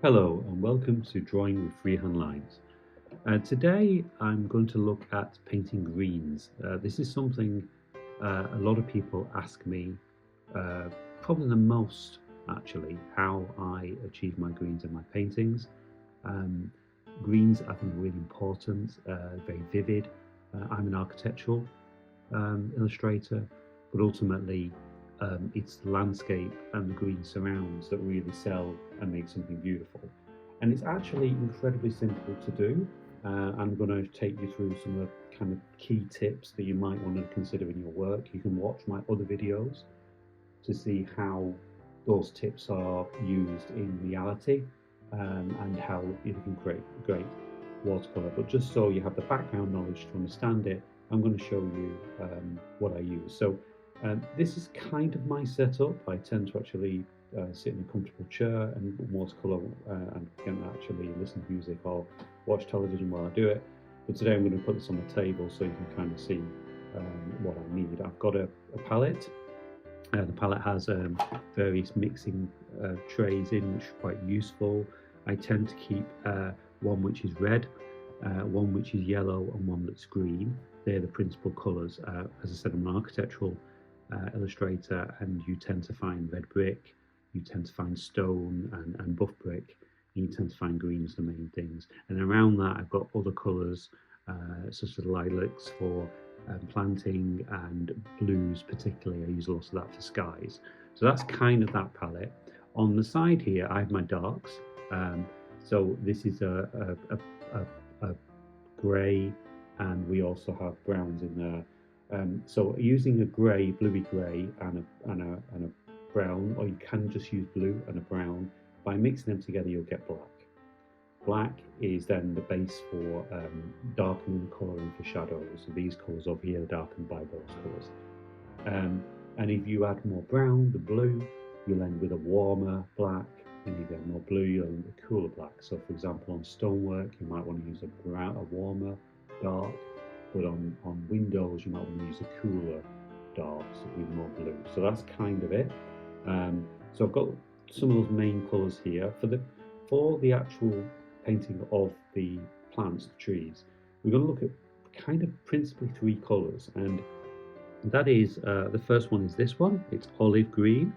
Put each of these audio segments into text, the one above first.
Hello and welcome to Drawing with Freehand Lines. Today I'm going to look at painting greens. This is something a lot of people ask me, uh, probably the most actually, how I achieve my greens in my paintings. Um, Greens I think are really important, very vivid. I'm an architectural illustrator, but ultimately it's the landscape and the green surrounds that really sell and make something beautiful. And it's actually incredibly simple to do. I'm going to take you through some of the kind of key tips that you might want to consider in your work. You can watch my other videos to see how those tips are used in reality, and how you can create great watercolor. But just so you have the background knowledge to understand it, I'm going to show you what I use. So this is kind of my setup. I tend to actually sit in a comfortable chair and watercolor, and can actually listen to music or watch television while I do it. But today I'm going to put this on the table so you can kind of see what I need. I've got a palette. The palette has various mixing trays in, which is quite useful. I tend to keep one which is red, one which is yellow, and one that's green. They're the principal colours. As I said, I'm an architectural illustrator, and you tend to find red brick, you tend to find stone and buff brick, and you tend to find green as the main things. And around that, I've got other colours, such as lilacs for planting, and blues particularly. I use a lot of that for skies. So that's kind of that palette. On the side here, I have my darks. Um, so this is a grey, and we also have browns in there. So using a grey, bluey grey, and a brown, or you can just use blue and a brown. By mixing them together, you'll get black. Black is then the base for darkening the colouring for shadows. So these colours over here are darkened by those colours. And if you add more brown than blue, you'll end with a warmer black. And if you add more blue, you'll end with a cooler black. So for example, on stonework, you might want to use a warmer dark, but on windows, you might want to use a cooler dark, so with more blue. So that's kind of it. So I've got some of those main colours here. For the actual painting of the plants, the trees, we're going to look at kind of principally three colours, and that is the first one is this one. It's olive green.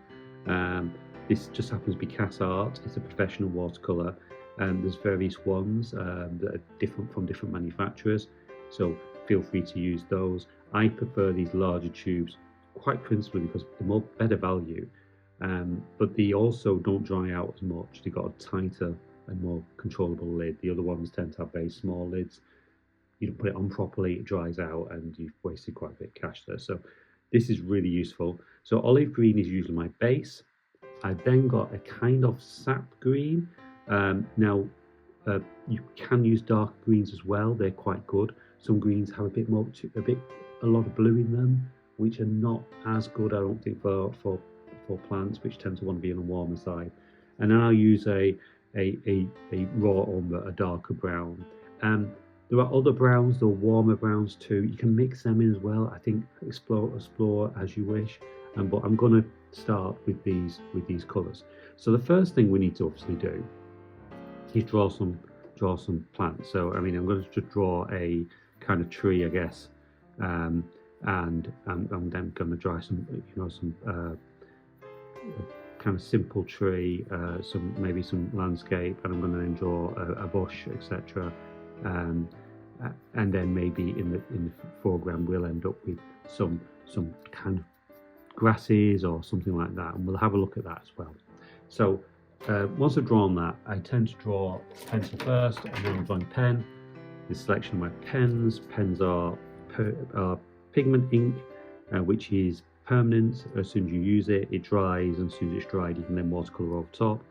Um, this just happens to be Cass Art. It's a professional watercolour, and there's various ones that are different from different manufacturers. So feel free to use those. I prefer these larger tubes, quite principally because they're more better value, but they also don't dry out as much. They've got a tighter and more controllable lid. The other ones tend to have very small lids. You don't put it on properly, it dries out, and you've wasted quite a bit of cash there. So this is really useful. So olive green is usually my base. I've then got a kind of sap green. Now, you can use dark greens as well. They're quite good. Some greens have a lot of blue in them, which are not as good, I don't think, for plants, which tend to want to be on the warmer side. And then I'll use a raw umber, a darker brown. There are other browns, there are warmer browns too. You can mix them in as well. I think explore as you wish. But I'm going to start with these colours. So the first thing we need to obviously do is draw some plants. So I mean, I'm going to draw a kind of tree, I guess, and I'm then going to draw some kind of simple tree, maybe some landscape, and I'm going to then draw a bush, etc. And then maybe in the foreground we'll end up with some kind of grasses or something like that, and we'll have a look at that as well. So once I've drawn that, I tend to draw pencil first, and then I'm drawing pen. The selection of my pens. Pens are pigment ink, which is permanent. As soon as you use it, it dries, and as soon as it's dried, you can then watercolor over top.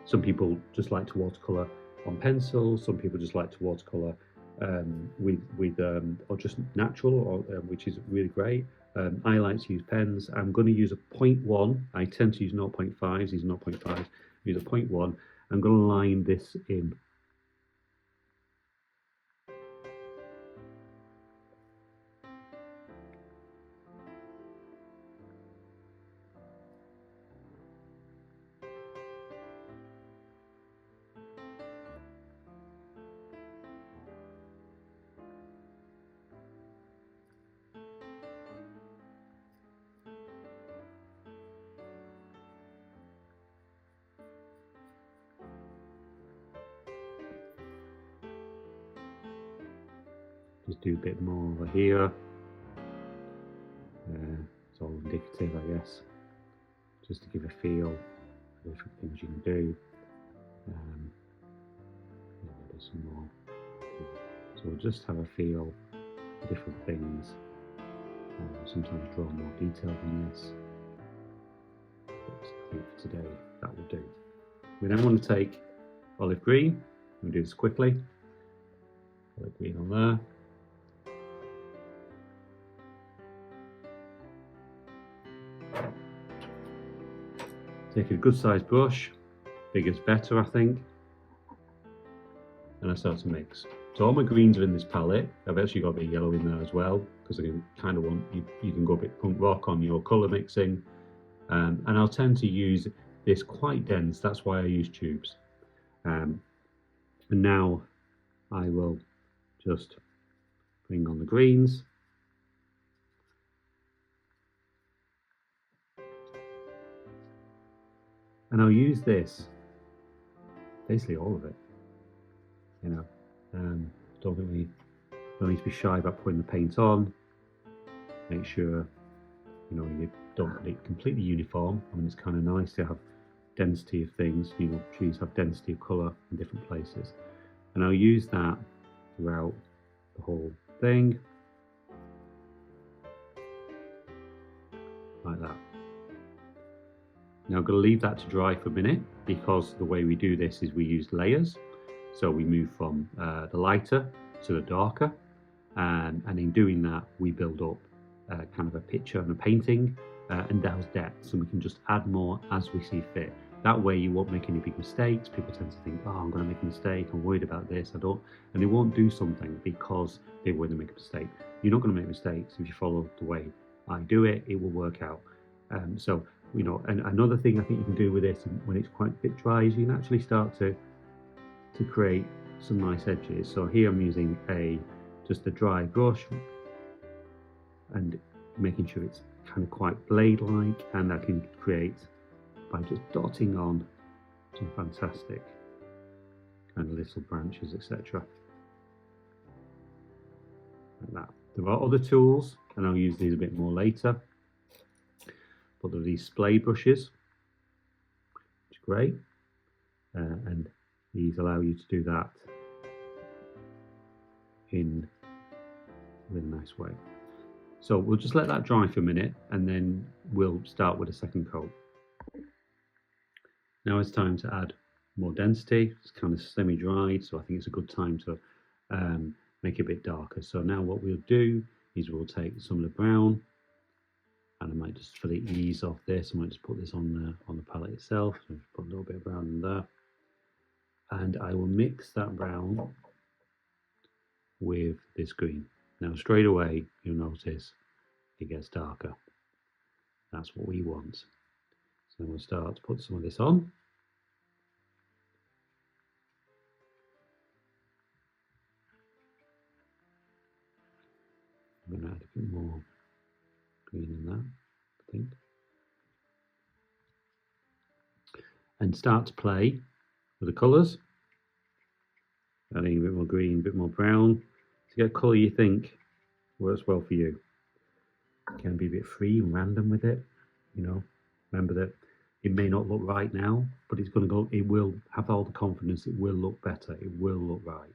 Some people just like to watercolor on pencil. Some people just like to watercolor or just natural, or which is really great. I like to use pens. I'm going to use a 0.1. I tend to use 0.5s. These 0.5s. Use a 0.1. I'm going to line this in. Just do a bit more over here. It's all indicative, I guess, just to give a feel for different things you can do. Do some more. So we'll just have a feel for different things. Sometimes draw more detail than this. But I think for today that will do. We then want to take olive green. We'll do this quickly. Olive green on there. Take a good sized brush, bigger's better I think, and I start to mix. So all my greens are in this palette. I've actually got a bit of yellow in there as well, because I kind of want, you can go a bit punk rock on your colour mixing, and I'll tend to use this quite dense, that's why I use tubes. And now I will just bring on the greens. And I'll use this, basically all of it, you know. Don't need to be shy about putting the paint on. Make sure, you know, you don't put it completely uniform. I mean, it's kind of nice to have density of things, you know, trees have density of colour in different places. And I'll use that throughout the whole thing, like that. Now I'm going to leave that to dry for a minute, because the way we do this is we use layers. So we move from the lighter to the darker, and in doing that we build up kind of a picture and a painting, and those depths, and we can just add more as we see fit. That way you won't make any big mistakes. People tend to think, oh, I'm going to make a mistake, I'm worried about this, I don't, and they won't do something because they're worried to make a mistake. You're not going to make mistakes if you follow the way I do it. It will work out. So, you know, and another thing I think you can do with this when it's quite a bit dry is you can actually start to create some nice edges. So here I'm using just a dry brush and making sure it's kind of quite blade-like, and I can create by just dotting on some fantastic kind of little branches, etc. Like that. There are other tools, and I'll use these a bit more later, but there are these splay brushes, which is great, and these allow you to do that in a really nice way. So we'll just let that dry for a minute, and then we'll start with a second coat. Now it's time to add more density. It's kind of semi-dried, so I think it's a good time to make it a bit darker. So now what we'll do is we'll take some of the brown, and I might just, for the ease of this, I might just put this on the palette itself. So just put a little bit of brown in there, and I will mix that brown with this green. Now straight away you'll notice it gets darker. That's what we want. So then we'll start to put some of this on. I'm going to add a bit more green in that, I think. And start to play with the colours. Adding a bit more green, a bit more brown, to get a colour you think works well for you. You can be a bit free and random with it, you know. Remember that it may not look right now, but it's going to go, it will have all the confidence, it will look better, it will look right.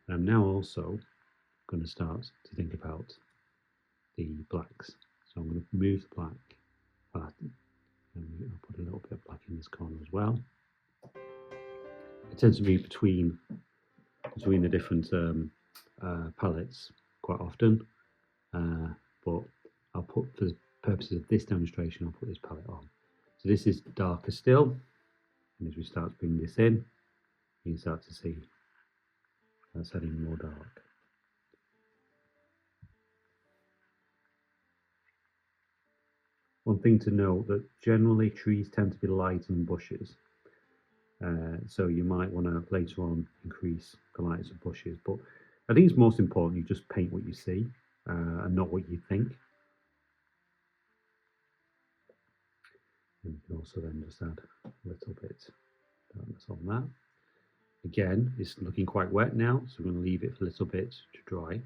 I'm now also going to start to think about the blacks. So I'm going to move the black flat, and I'll put a little bit of black in this corner as well. It tends to move between the different palettes quite often, but I'll put, for the purposes of this demonstration, I'll put this palette on. So this is darker still, and as we start to bring this in, you can start to see that's heading more dark. One thing to note, that generally trees tend to be lighter than bushes, so you might want to later on increase the lightness of bushes, but I think it's most important you just paint what you see and not what you think. And you can also then just add a little bit of darkness on that. Again, it's looking quite wet now, so we're going to leave it for a little bit to dry.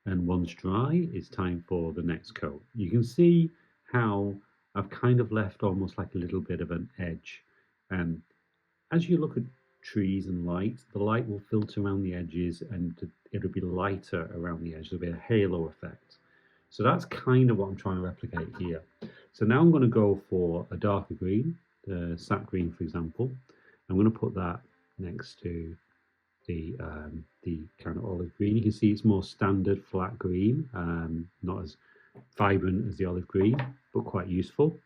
And once dry, it's time for the next coat. You can see how I've kind of left almost like a little bit of an edge. As you look at trees and light, the light will filter around the edges and it'll be lighter around the edge. There'll be a halo effect. So that's kind of what I'm trying to replicate here. So now I'm going to go for a darker green, the sap green, for example. I'm going to put that next to the kind of olive green. You can see it's more standard flat green, not as vibrant as the olive green, but quite useful.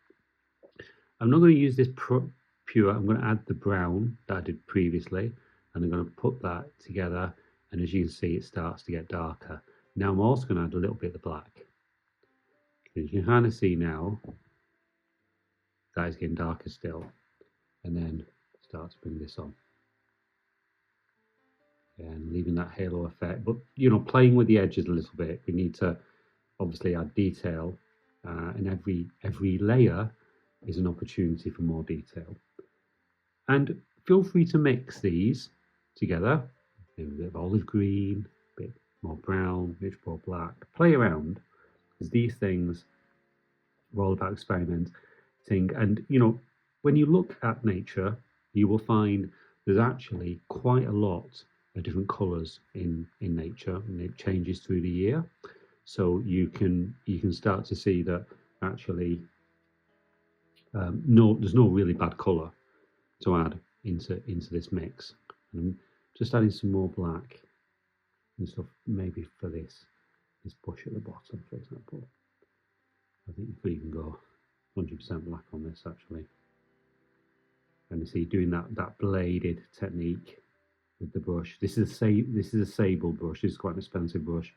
I'm not going to use this pure. I'm going to add the brown that I did previously, and I'm going to put that together, and as you can see, it starts to get darker. Now I'm also going to add a little bit of black. You can kind of see now that it's getting darker still, and then start to bring this on. And leaving that halo effect, but you know, playing with the edges a little bit. We need to obviously add detail, and every layer is an opportunity for more detail. And feel free to mix these together. Maybe a bit of olive green, a bit more brown, a bit more black. Play around, because these things are all about experimenting. And you know, when you look at nature, you will find there's actually quite a lot different colours in nature, and it changes through the year. So you can start to see that actually there's no really bad colour to add into this mix. And I'm just adding some more black and stuff, maybe for this bush at the bottom, for example. I think you could even go 100% black on this actually. And you see doing that bladed technique with the brush. This is a sable brush. This is quite an expensive brush.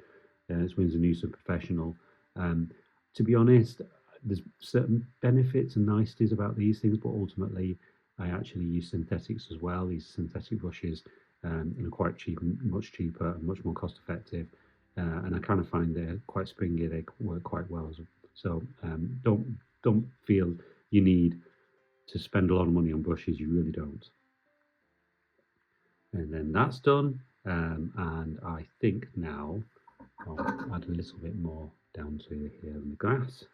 It's Winsor Newton Professional. To be honest, there's certain benefits and niceties about these things, but ultimately I actually use synthetics as well. These synthetic brushes and are quite cheap, and much cheaper and much more cost effective. And I kind of find they're quite springy. They work quite well. So don't feel you need to spend a lot of money on brushes. You really don't. And then that's done, and I think now I'll add a little bit more down to here in the grass.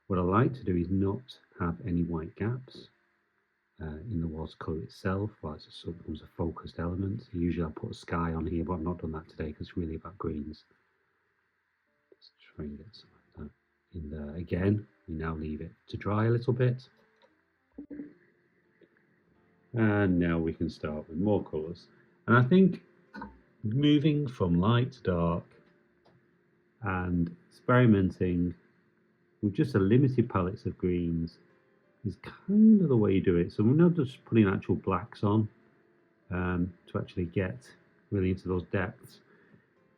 What I like to do is not have any white gaps in the watercolour itself, while it becomes a focused element. Usually I'll put a sky on here, but I've not done that today because it's really about greens. Let's try and get some of that in there. Again, we now leave it to dry a little bit. And now we can start with more colours. And I think moving from light to dark and experimenting with just a limited palettes of greens is kind of the way you do it. So we're not just putting actual blacks on to actually get really into those depths.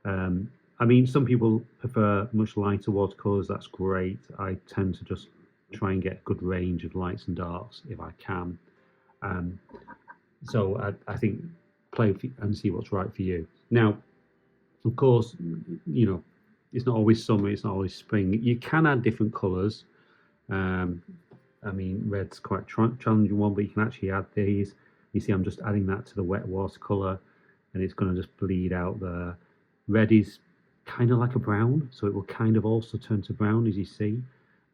I mean, some people prefer much lighter watercolours. That's great. I tend to just try and get a good range of lights and darks if I can. So I think play and see what's right for you. Now, of course, you know, it's not always summer, it's not always spring. You can add different colours. I mean, red's quite a challenging one, but you can actually add these. You see, I'm just adding that to the wet watercolour, and it's going to just bleed out there. Red is kind of like a brown, so it will kind of also turn to brown, as you see,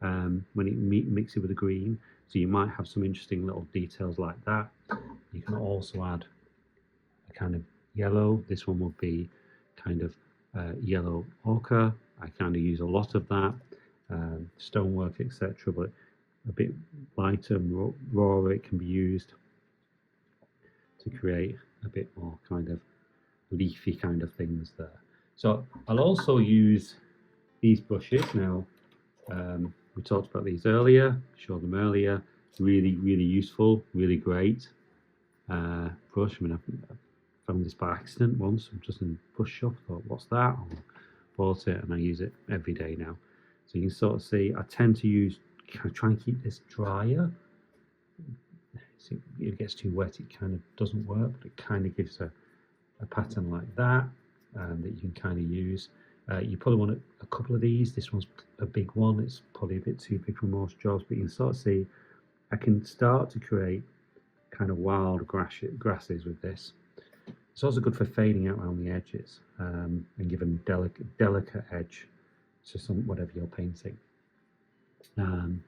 when it mix it with the green. So you might have some interesting little details like that. You can also add a kind of yellow. This one would be kind of yellow ochre. I kind of use a lot of that, stonework, etc., but a bit lighter and rawer it can be used to create a bit more kind of leafy kind of things there. So I'll also use these brushes now. We talked about these earlier, showed them earlier. Really useful, really great brush. I mean, I found this by accident once. I'm just in a bush shop, thought, what's that? I bought it and I use it every day now. So you can sort of see, I tend to try and keep this drier. See, if it gets too wet, it kind of doesn't work, but it kind of gives a pattern like that that you can kind of use. You probably want a couple of these. This one's a big one. It's probably a bit too big for most jobs, but you can sort of see I can start to create kind of wild grasses with this. It's also good for fading out around the edges and giving delicate edge to whatever you're painting. And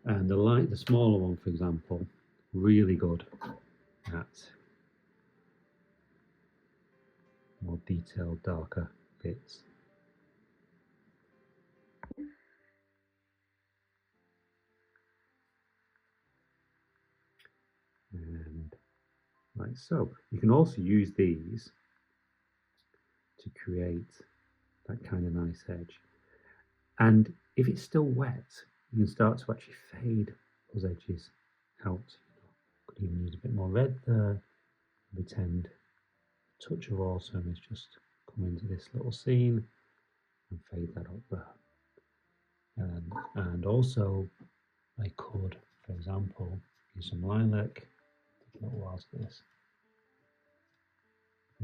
the smaller one, for example, really good at more detailed, darker bits. And like so. You can also use these to create that kind of nice edge. And if it's still wet, you can start to actually fade those edges out. Could even use a bit more red there. Pretend a touch of autumn is just come into this little scene and fade that up there. And also, I could, for example, use some lilac. Take a little while to this.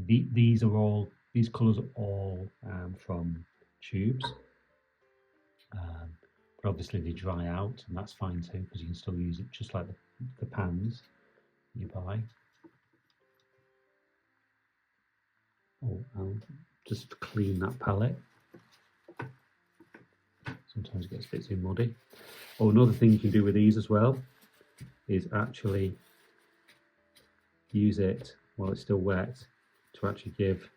These colours are all from tubes, but obviously they dry out, and that's fine too, because you can still use it just like the pans you buy. Oh, I'll just clean that palette. Sometimes it gets a bit too muddy. Oh, another thing you can do with these as well is actually use it while it's still wet to actually give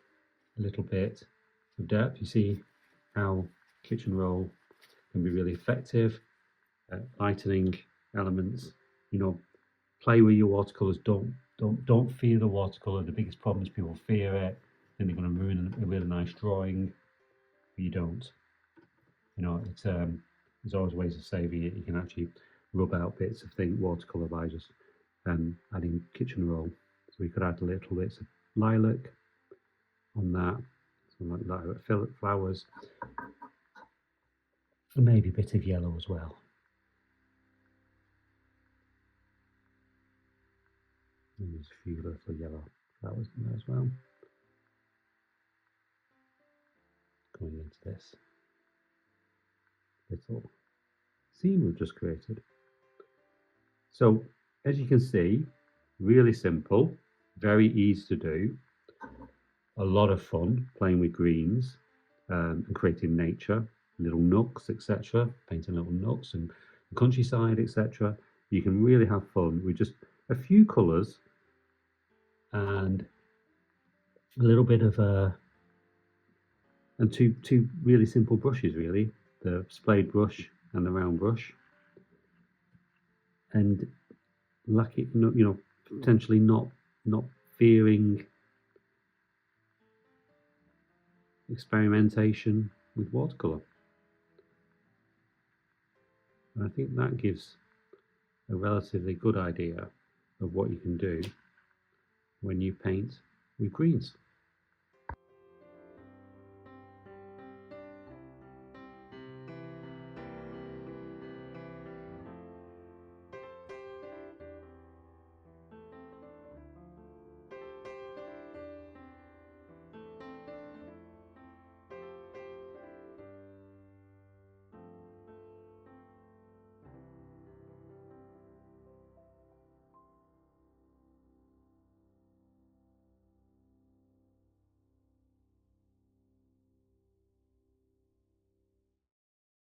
a little bit of depth. You see how kitchen roll can be really effective at lightening elements. You know, play with your watercolors. Don't fear the watercolor. The biggest problem is people fear it, then they're going to ruin a really nice drawing. But you don't. You know, there's always ways of saving it. You can actually rub out bits of the watercolor by just adding kitchen roll. So we could add little bits of lilac on that, some like lilac flowers, and maybe a bit of yellow as well. And there's a few little yellow flowers in there as well. Going into this little scene we've just created. So as you can see, really simple, very easy to do, a lot of fun playing with greens and creating nature, little nooks, etc., painting little nooks and countryside, etc. You can really have fun with just a few colours and a little bit of and two really simple brushes, really, the splayed brush and the round brush, and lucky, you know, potentially not fearing experimentation with watercolour. And I think that gives a relatively good idea of what you can do when you paint with greens.